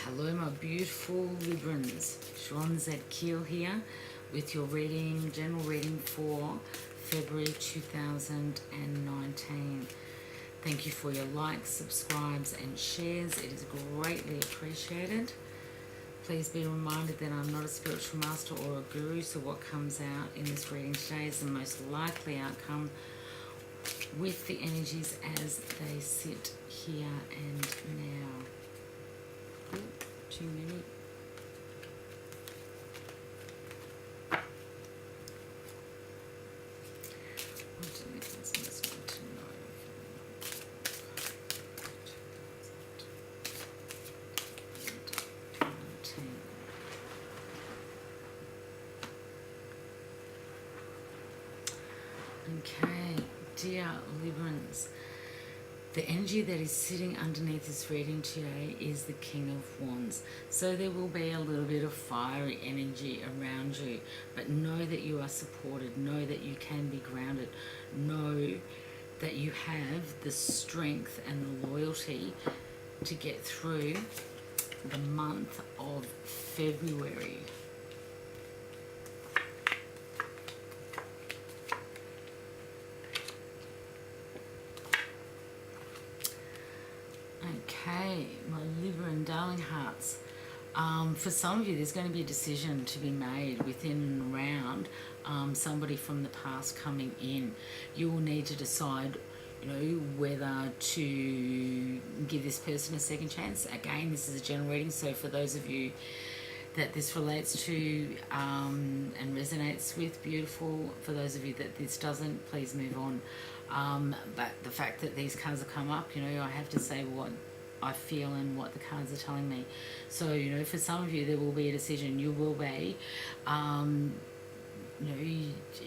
Hello my beautiful Librans, Sharon Zadkiel here with your reading, general reading for February 2019. Thank you for your likes, subscribes and shares. It is greatly appreciated. Please be reminded that I'm not a spiritual master or a guru, so what comes out in this reading today is the most likely outcome with the energies as they sit here and now. Oh, too many. What do the listeners want to know? Okay, dear Librans, the energy that is sitting underneath this reading today is the King of Wands. So there will be a little bit of fiery energy around you, but know that you are supported. Know that you can be grounded. Know that you have the strength and the loyalty to get through the month of February. Okay, my Libra and darling hearts. For some of you, there's going to be a decision to be made within and around somebody from the past coming in. You will need to decide, whether to give this person a second chance. Again, this is a general reading, so for those of you that this relates to and resonates with, beautiful. For those of you that this doesn't, please move on. But the fact that these cards have come up, I have to say what I feel and what the cards are telling me. So, for some of you, there will be a decision. You will be,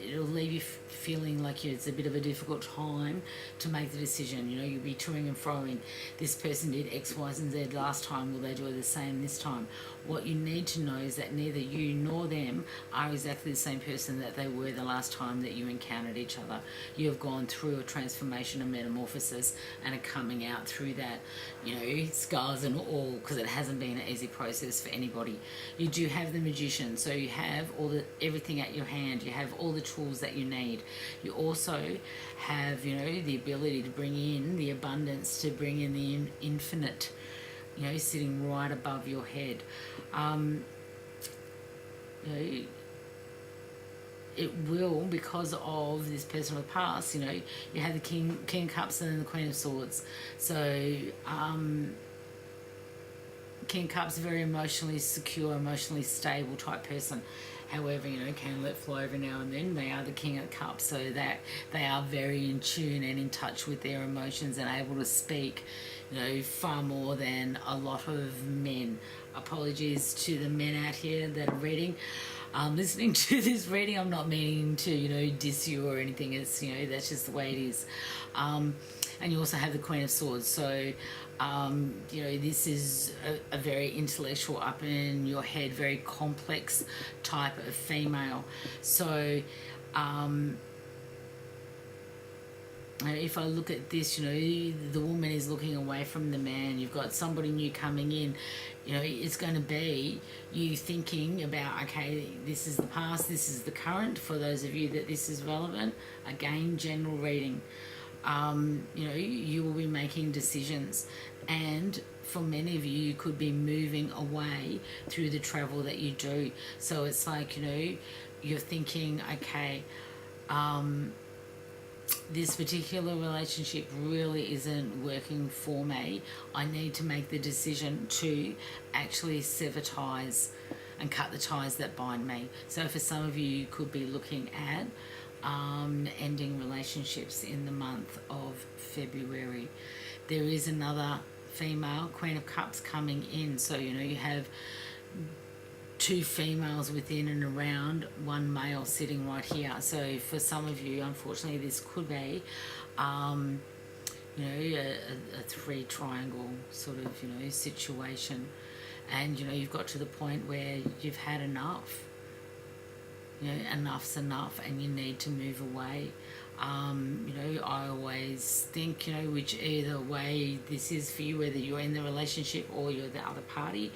it'll leave you feeling like it's a bit of a difficult time to make the decision. You'll be toing and froing. This person did X, Y, and Z last time. Will they do the same this time? What you need to know is that neither you nor them are exactly the same person that they were the last time that you encountered each other. You have gone through a transformation, a metamorphosis, and are coming out through that, scars and all, because it hasn't been an easy process for anybody. You do have the Magician, so you have everything at your hand. You have all the tools that you need. You also have, the ability to bring in the abundance, to bring in the infinite, sitting right above your head. It will, because of this person of the past, you have the King of Cups and then the Queen of Swords. So, King of Cups, very emotionally secure, emotionally stable type person. However, can let flow every now and then. They are the King of Cups, so that they are very in tune and in touch with their emotions and able to speak, far more than a lot of men. Apologies to the men out here that are reading. Listening to this reading, I'm not meaning to, diss you or anything. It's, that's just the way it is. And you also have the Queen of Swords. So, this is a very intellectual, up in your head, very complex type of female. So, if I look at this, the woman is looking away from the man. You've got somebody new coming in. It's going to be you thinking about, okay, this is the past, this is the current. For those of you that this is relevant, again, general reading. You will be making decisions, and for many of you, you could be moving away through the travel that you do. So it's like, you're thinking, okay, this particular relationship really isn't working for me. I need to make the decision to actually sever ties and cut the ties that bind me. So for some of you, you could be looking at ending relationships in the month of February. There is another female Queen of Cups coming in. So, you have two females within and around, one male sitting right here. So for some of you, unfortunately, this could be a three triangle sort of situation, and you've got to the point where you've had enough. Enough's enough, and you need to move away. You know, I always think, you know, which either way this is for you, whether you're in the relationship or you're the other party.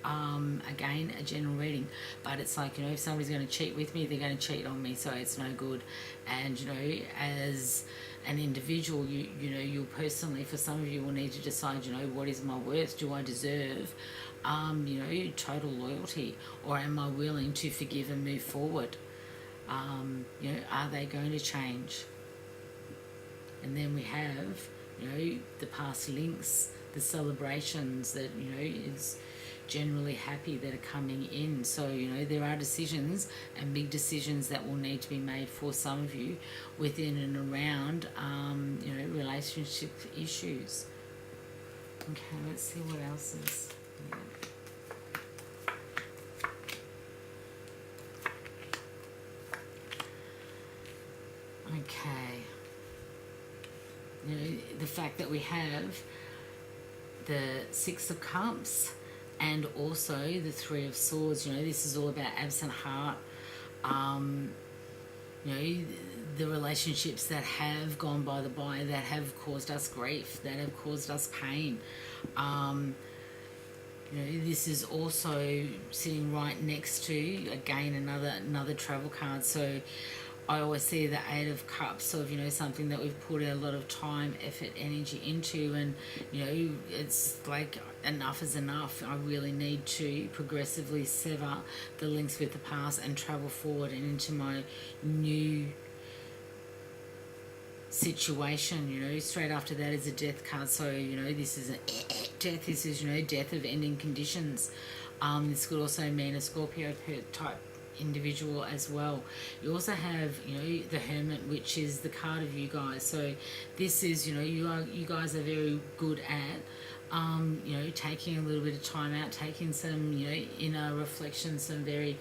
Again, a general reading, but it's like, you know, if somebody's going to cheat with me, they're going to cheat on me, so it's no good. And you know, as an individual, you know, you personally, for some of you, will need to decide, you know, what is my worth? Do I deserve you know, total loyalty, or am I willing to forgive and move forward? You know, are they going to change? And then we have, you know, the past links, the celebrations that, you know, is generally happy that are coming in. So, you know, there are decisions and big decisions that will need to be made for some of you within and around, you know, relationship issues. Okay, let's see what else is. Yeah. Okay. You know, the fact that we have the Six of Cups and also the Three of Swords, you know, this is all about absent heart. You know, the relationships that have gone by the by, that have caused us grief, that have caused us pain. You know, this is also sitting right next to, again, another travel card. So I always see the Eight of Cups of, you know, something that we've put a lot of time, effort, energy into, and, you know, it's like enough is enough. I really need to progressively sever the links with the past and travel forward and into my new situation. You know, straight after that is a Death card. So, you know, this is a death. This is, you know, death of ending conditions. This could also mean a Scorpio type individual as well. You also have, you know, the Hermit, which is the card of you guys. So this is, you know, you guys are very good at you know, taking a little bit of time out, taking some, you know, inner reflection, some very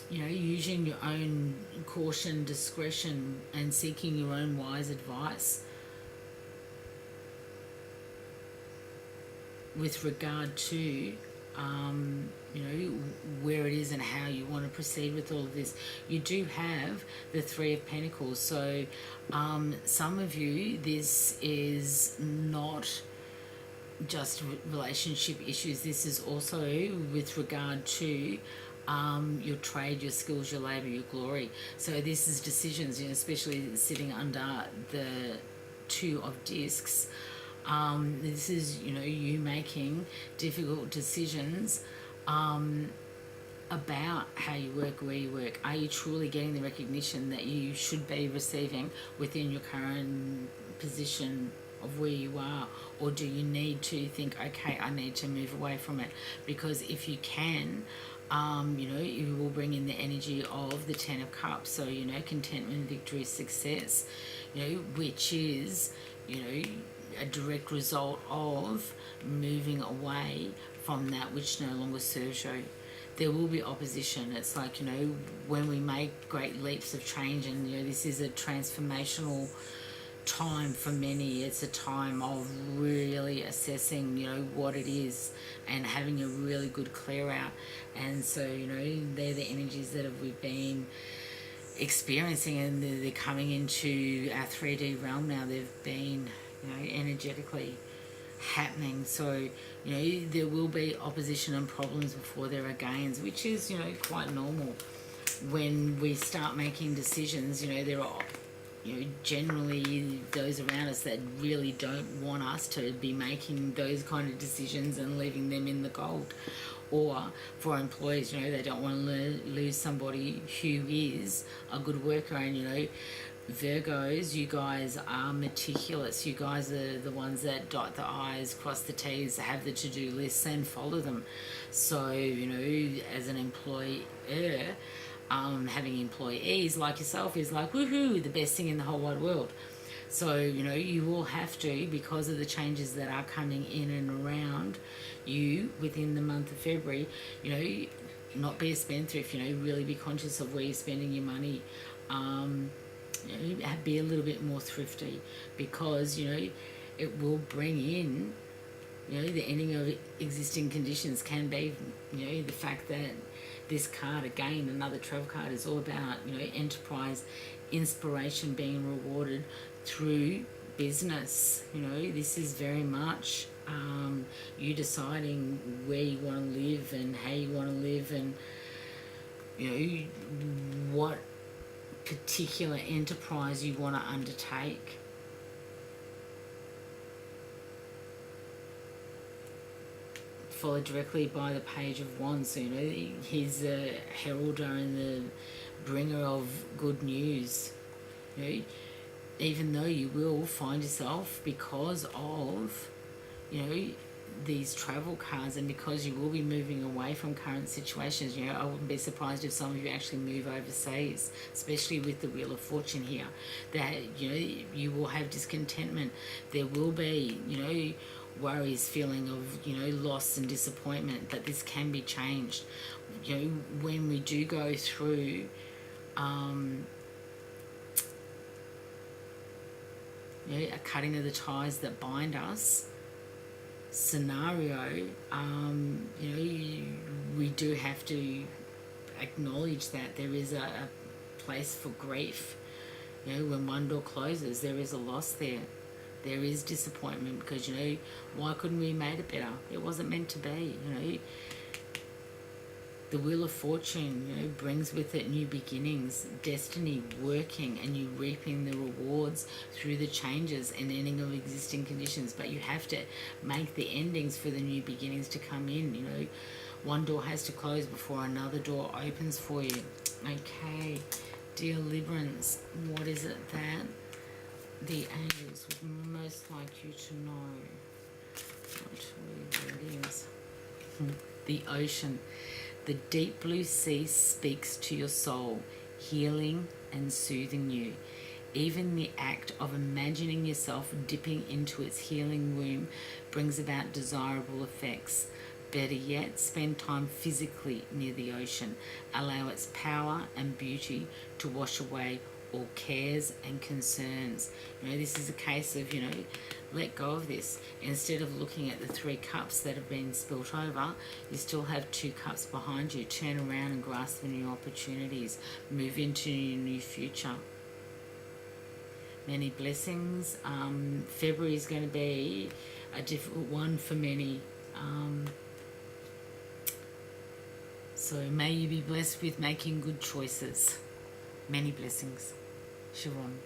you know, using your own caution, discretion, and seeking your own wise advice with regard to you know, where it is and how you want to proceed with all of this. You do have the Three of Pentacles. So some of you, this is not just relationship issues. This is also with regard to your trade, your skills, your labour, your glory. So this is decisions, you know, especially sitting under the Two of Discs. This is, you know, you making difficult decisions about how you work, where you work. Are you truly getting the recognition that you should be receiving within your current position of where you are? Or do you need to think, okay, I need to move away from it? Because if you can, you know, you will bring in the energy of the Ten of Cups. So, you know, contentment, victory, success, you know, which is, you know, a direct result of moving away from that which no longer serves you. There will be opposition. It's like, you know, when we make great leaps of change, and, you know, this is a transformational time for many. It's a time of really assessing, you know, what it is and having a really good clear out. And so, you know, they're the energies that we've been experiencing, and they're coming into our 3D realm now. They've been, you know, energetically happening. So, you know, there will be opposition and problems before there are gains, which is, you know, quite normal. When we start making decisions, you know, there are, you know, generally those around us that really don't want us to be making those kind of decisions and leaving them in the cold. Or for employees, you know, they don't want to lose somebody who is a good worker. And, you know, Virgos, you guys are meticulous. You guys are the ones that dot the I's, cross the T's, have the to-do lists and follow them. So, you know, as an employer, having employees like yourself is like, woohoo, the best thing in the whole wide world. So, you know, you will have to, because of the changes that are coming in and around you within the month of February, you know, not be a spendthrift, you know, really be conscious of where you're spending your money. You know, be a little bit more thrifty, because, you know, it will bring in, you know, the ending of existing conditions. Can be, you know, the fact that this card, again, another travel card, is all about, you know, enterprise, inspiration being rewarded through business. You know, this is very much you deciding where you want to live and how you want to live, and you know what particular enterprise you want to undertake. Followed directly by the Page of Wands. So, you know, he's the heralder and the bringer of good news. You know, even though you will find yourself, because of, you know, these travel cards, and because you will be moving away from current situations, you know, I wouldn't be surprised if some of you actually move overseas, especially with the Wheel of Fortune here, that, you know, you will have discontentment. There will be, you know, worries, feeling of, you know, loss and disappointment, but this can be changed. You know, when we do go through you know, a cutting of the ties that bind us scenario, you know, we do have to acknowledge that there is a place for grief. You know, when one door closes, there is a loss there. There is disappointment, because, you know, why couldn't we have made it better? It wasn't meant to be, you know. The Wheel of Fortune, you know, brings with it new beginnings, destiny working, and you reaping the rewards through the changes and ending of existing conditions. But you have to make the endings for the new beginnings to come in, you know. One door has to close before another door opens for you. Okay, dear Librans, what is it that the angels would most like you to know? What it is. The ocean. The deep blue sea speaks to your soul, healing and soothing you. Even the act of imagining yourself dipping into its healing womb brings about desirable effects. Better yet, spend time physically near the ocean. Allow its power and beauty to wash away all cares and concerns. You know, this is a case of, you know, let go of this. Instead of looking at the 3 cups that have been spilt over, you still have 2 cups behind you. Turn around and grasp the new opportunities. Move into your new future. Many blessings. February is going to be a difficult one for many. So may you be blessed with making good choices. Many blessings. Sharon.